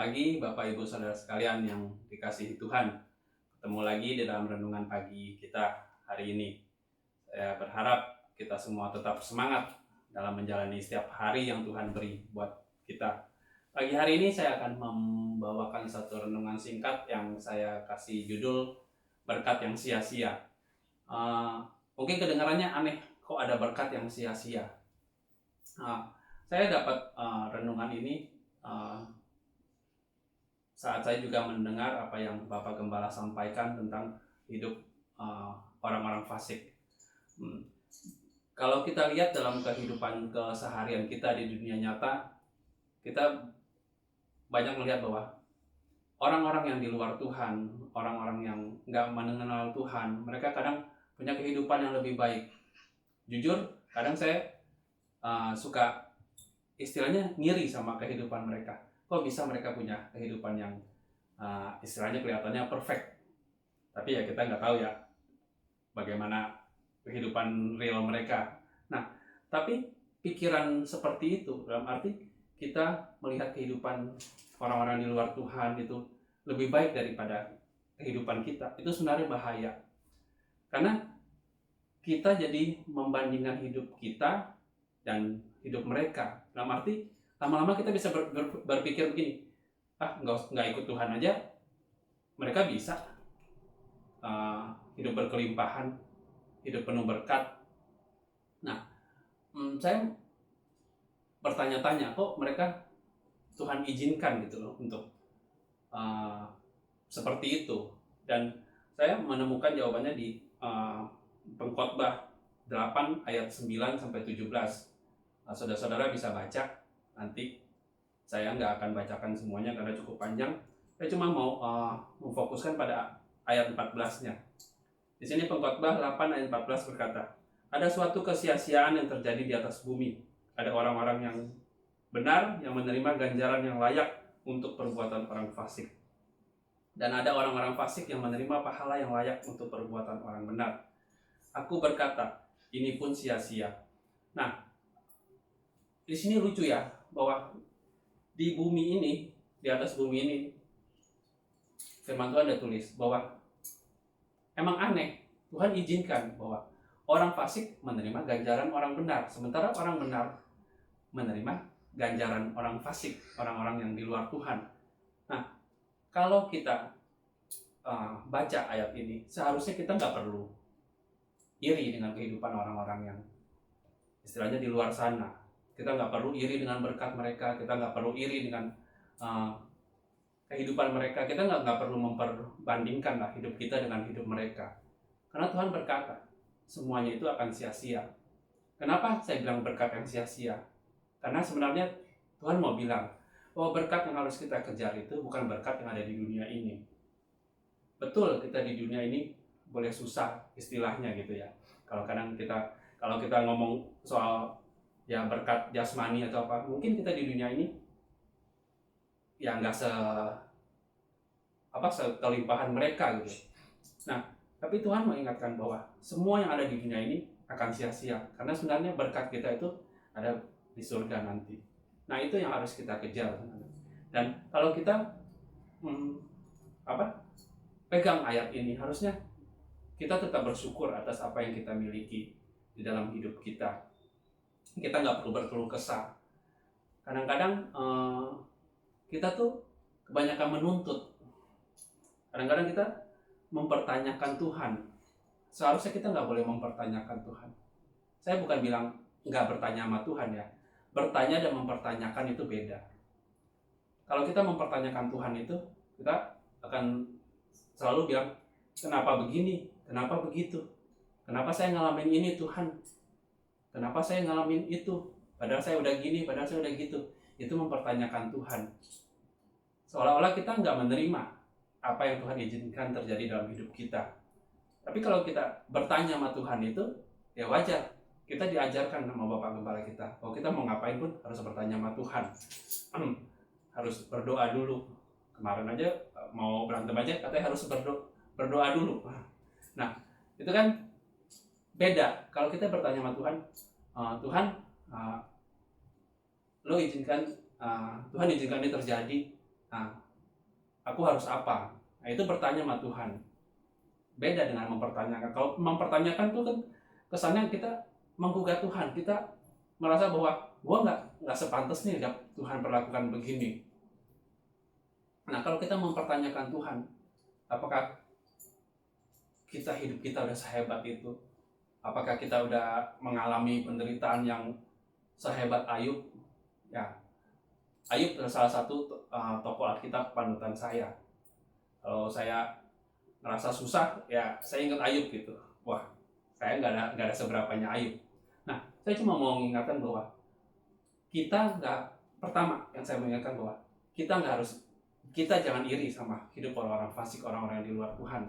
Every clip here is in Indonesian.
pagi Bapak Ibu Saudara sekalian yang dikasihi Tuhan. Ketemu lagi di dalam renungan pagi kita hari ini. Saya berharap kita semua tetap semangat dalam menjalani setiap hari yang Tuhan beri buat kita. Pagi hari ini saya akan membawakan satu renungan singkat yang saya kasih judul Berkat yang Sia-sia. Mungkin kedengarannya aneh, kok ada berkat yang sia-sia. Saya dapat renungan ini saat saya juga mendengar apa yang Bapak Gembala sampaikan tentang hidup orang-orang fasik. Kalau kita lihat dalam kehidupan keseharian kita di dunia nyata, kita banyak melihat bahwa orang-orang yang di luar Tuhan, orang-orang yang nggak mengenal Tuhan, mereka kadang punya kehidupan yang lebih baik. Jujur, kadang saya suka istilahnya ngiri sama kehidupan mereka. Kok bisa mereka punya kehidupan yang istilahnya kelihatannya perfect, tapi ya kita nggak tahu ya bagaimana kehidupan real mereka. Nah, tapi pikiran seperti itu dalam arti kita melihat kehidupan orang-orang di luar Tuhan itu lebih baik daripada kehidupan kita, itu sebenarnya bahaya. Karena kita jadi membandingkan hidup kita dan hidup mereka. Dalam arti lama-lama kita bisa berpikir begini, nggak ikut Tuhan aja mereka bisa hidup berkelimpahan, hidup penuh berkat. Nah, saya bertanya-tanya, kok mereka Tuhan izinkan gitu loh untuk seperti itu. Dan saya menemukan jawabannya di Pengkhotbah 8 ayat 9 sampai 17. Saudara-saudara bisa baca, nanti saya nggak akan bacakan semuanya karena cukup panjang. Saya cuma mau memfokuskan pada ayat 14-nya. Di sini Pengkhotbah 8 ayat 14 berkata, ada suatu kesia-siaan yang terjadi di atas bumi. Ada orang-orang yang benar yang menerima ganjaran yang layak untuk perbuatan orang fasik. Dan ada orang-orang fasik yang menerima pahala yang layak untuk perbuatan orang benar. Aku berkata, ini pun sia-sia. Nah, di sini lucu ya, bahwa di bumi ini, di atas bumi ini, firman Tuhan ada tulis bahwa emang aneh, Tuhan izinkan bahwa orang fasik menerima ganjaran orang benar, sementara orang benar menerima ganjaran orang fasik, orang-orang yang di luar Tuhan. Nah, kalau kita baca ayat ini, seharusnya kita nggak perlu iri dengan kehidupan orang-orang yang istilahnya di luar sana. Kita nggak perlu iri dengan berkat mereka, kita nggak perlu iri dengan kehidupan mereka, kita nggak perlu memperbandingkan lah hidup kita dengan hidup mereka. Karena Tuhan berkata, semuanya itu akan sia-sia. Kenapa saya bilang berkat yang sia-sia? Karena sebenarnya Tuhan mau bilang bahwa berkat yang harus kita kejar itu bukan berkat yang ada di dunia ini. Betul, kita di dunia ini boleh susah istilahnya gitu ya. Kalau kita ngomong soal ya berkat jasmani atau apa, mungkin kita di dunia ini ya nggak sekelimpahan mereka gitu. Nah, tapi Tuhan mengingatkan bahwa semua yang ada di dunia ini akan sia-sia, karena sebenarnya berkat kita itu ada di surga nanti. Nah, itu yang harus kita kejar. Dan kalau kita pegang ayat ini, harusnya kita tetap bersyukur atas apa yang kita miliki di dalam hidup kita. Kita nggak perlu berkeluh kesah. Kadang-kadang kita tuh kebanyakan menuntut. Kadang-kadang kita mempertanyakan Tuhan. Seharusnya kita nggak boleh mempertanyakan Tuhan. Saya bukan bilang nggak bertanya sama Tuhan ya. Bertanya dan mempertanyakan itu beda. Kalau kita mempertanyakan Tuhan itu, kita akan selalu bilang, kenapa begini? Kenapa begitu? Kenapa saya ngalamin ini Tuhan? Kenapa saya ngalamin itu? Padahal saya udah gini, padahal saya udah gitu. Itu mempertanyakan Tuhan. Seolah-olah kita nggak menerima apa yang Tuhan izinkan terjadi dalam hidup kita. Tapi kalau kita bertanya sama Tuhan itu, ya wajar. Kita diajarkan sama Bapak Gembala kita. Kalau kita mau ngapain pun harus bertanya sama Tuhan. Harus berdoa dulu. Kemarin aja mau berantem aja katanya harus berdoa dulu. Nah, itu kan beda. Kalau kita bertanya sama Tuhan, Tuhan izinkan ini terjadi, Nah, aku harus apa? Nah, itu bertanya sama Tuhan. Beda dengan mempertanyakan. Kalau mempertanyakan tuh kan kesannya kita menggugat Tuhan. Kita merasa bahwa gua nggak sepantasnya Tuhan perlakukan begini. Nah, kalau kita mempertanyakan Tuhan, apakah hidup kita udah sehebat itu? Apakah kita udah mengalami penderitaan yang sehebat Ayub? Ya, Ayub adalah salah satu tokoh Alkitab panutan saya. Kalau saya ngerasa susah, ya saya ingat Ayub gitu. Wah, saya nggak ada seberapanya Ayub. Nah, saya cuma mau mengingatkan bahwa pertama yang saya mengingatkan bahwa kita jangan iri sama hidup orang-orang fasik, orang-orang yang di luar Tuhan.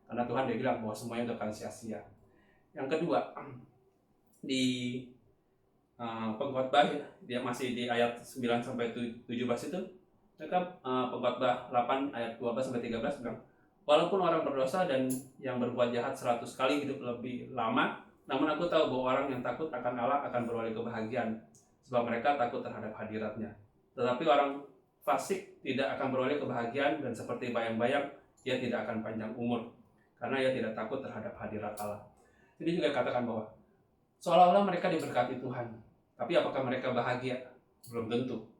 Karena Tuhan dia bilang bahwa semuanya itu akan sia-sia. Yang kedua, di Pengkhotbah, dia masih di ayat 9 sampai 17 itu, mereka Pengkhotbah 8 ayat 12 sampai 13 bilang, walaupun orang berdosa dan yang berbuat jahat 100 kali hidup lebih lama, namun aku tahu bahwa orang yang takut akan Allah akan beroleh kebahagiaan, sebab mereka takut terhadap hadiratnya. Tetapi orang fasik tidak akan beroleh kebahagiaan, dan seperti bayang-bayang dia tidak akan panjang umur, karena ia tidak takut terhadap hadirat Allah. Jadi juga katakan bahwa seolah-olah mereka diberkati Tuhan, tapi apakah mereka bahagia? Belum tentu.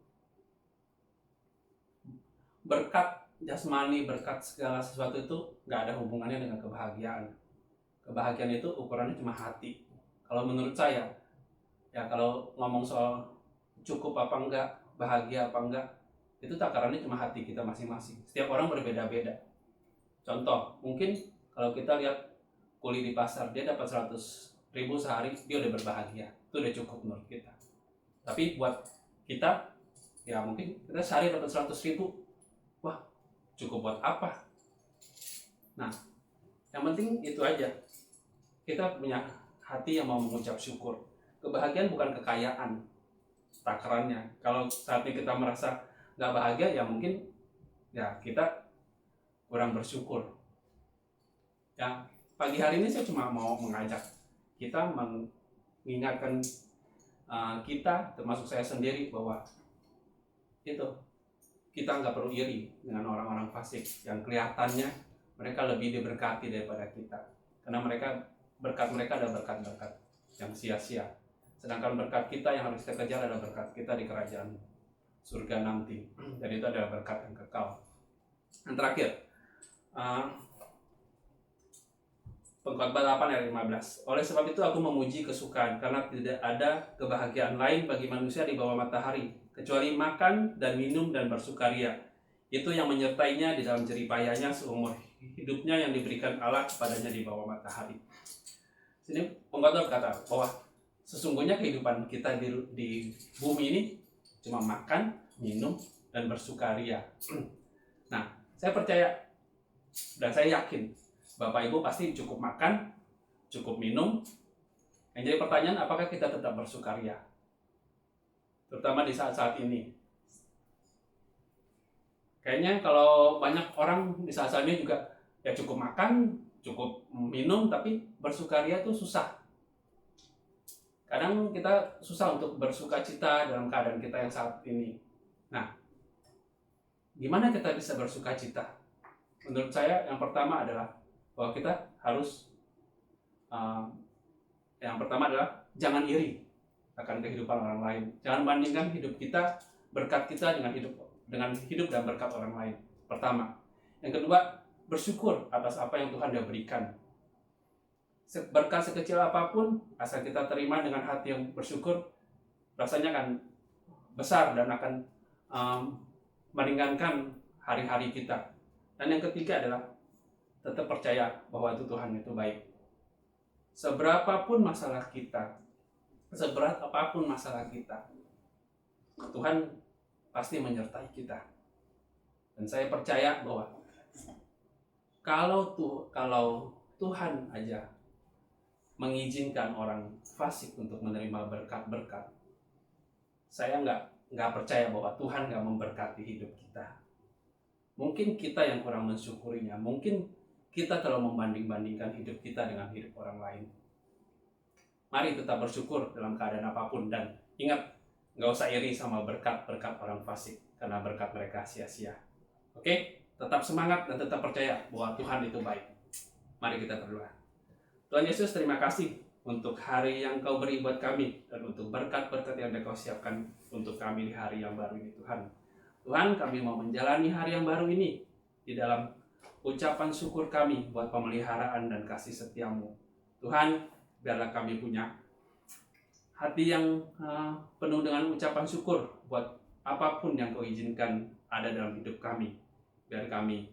Berkat jasmani, berkat segala sesuatu itu nggak ada hubungannya dengan kebahagiaan. Kebahagiaan itu ukurannya cuma hati. Kalau menurut saya, ya kalau ngomong soal cukup apa enggak, bahagia apa enggak, itu takarannya cuma hati kita masing-masing. Setiap orang berbeda-beda. Contoh, mungkin kalau kita lihat kuli di pasar, dia dapat 100.000 sehari, dia udah berbahagia. Itu udah cukup menurut kita. Tapi buat kita, ya mungkin kita sehari dapat 100.000, wah cukup buat apa? Nah, yang penting itu aja. Kita punya hati yang mau mengucap syukur. Kebahagiaan bukan kekayaan takarannya. Kalau saat ini kita merasa nggak bahagia, ya mungkin ya kita kurang bersyukur. Ya, pagi hari ini saya cuma mau mengajak kita, mengingatkan kita, termasuk saya sendiri, bahwa itu kita nggak perlu iri dengan orang-orang fasik yang kelihatannya mereka lebih diberkati daripada kita, karena berkat mereka adalah berkat-berkat yang sia-sia, sedangkan berkat kita yang harus kita kejar adalah berkat kita di kerajaan surga nanti, dan itu adalah berkat yang kekal. Yang terakhir, Pengkhotbah 8 ayat 15. Oleh sebab itu aku memuji kesukaan, karena tidak ada kebahagiaan lain bagi manusia di bawah matahari, kecuali makan dan minum dan bersukaria. Itu yang menyertainya di dalam jeripayanya seumur hidupnya yang diberikan Allah kepadanya di bawah matahari. Sini Pengkhotbah berkata bahwa sesungguhnya kehidupan kita di bumi ini cuma makan, minum, dan bersukaria. Nah, saya percaya dan saya yakin Bapak Ibu pasti cukup makan, cukup minum. Yang jadi pertanyaan, apakah kita tetap bersukaria? Terutama di saat-saat ini. Kayaknya kalau banyak orang di saat-saat ini juga ya cukup makan, cukup minum, tapi bersukaria itu susah. Kadang kita susah untuk bersuka cita dalam keadaan kita yang saat ini. Nah, gimana kita bisa bersuka cita? Menurut saya yang pertama adalah bahwa kita harus yang pertama adalah jangan iri akan kehidupan orang lain. Jangan bandingkan hidup kita, berkat kita dengan hidup dan berkat orang lain. Pertama. Yang kedua, bersyukur atas apa yang Tuhan sudah berikan. Berkat sekecil apapun, asal kita terima dengan hati yang bersyukur, rasanya akan besar dan akan meringankan hari-hari kita. Dan yang ketiga adalah tetap percaya bahwa itu Tuhan itu baik. Seberapapun masalah kita, seberat apapun masalah kita, Tuhan pasti menyertai kita. Dan saya percaya bahwa kalau Tuhan aja mengizinkan orang fasik untuk menerima berkat-berkat, saya nggak percaya bahwa Tuhan nggak memberkati hidup kita. Mungkin kita yang kurang mensyukurinya, mungkin kita terlalu membanding-bandingkan hidup kita dengan hidup orang lain. Mari tetap bersyukur dalam keadaan apapun, dan ingat, nggak usah iri sama berkat-berkat orang fasik, karena berkat mereka sia-sia. Oke, tetap semangat dan tetap percaya bahwa Tuhan itu baik. Mari kita berdoa. Tuhan Yesus, terima kasih untuk hari yang Kau beri buat kami dan untuk berkat-berkat yang Kau siapkan untuk kami di hari yang baru ini, Tuhan. Tuhan, kami mau menjalani hari yang baru ini di dalam ucapan syukur kami buat pemeliharaan dan kasih setiamu. Tuhan, biarlah kami punya hati yang penuh dengan ucapan syukur buat apapun yang Kau izinkan ada dalam hidup kami. Biar kami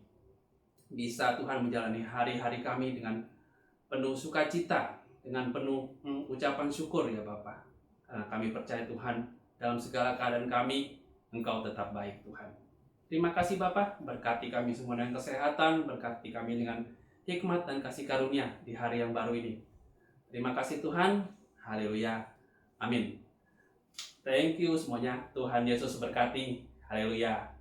bisa, Tuhan, menjalani hari-hari kami dengan penuh sukacita, dengan penuh ucapan syukur ya Bapa. Karena kami percaya Tuhan, dalam segala keadaan kami, Engkau tetap baik Tuhan. Terima kasih Bapa, berkati kami semua dengan kesehatan, berkati kami dengan hikmat dan kasih karunia di hari yang baru ini. Terima kasih Tuhan, haleluya, amin. Thank you semuanya, Tuhan Yesus berkati, haleluya.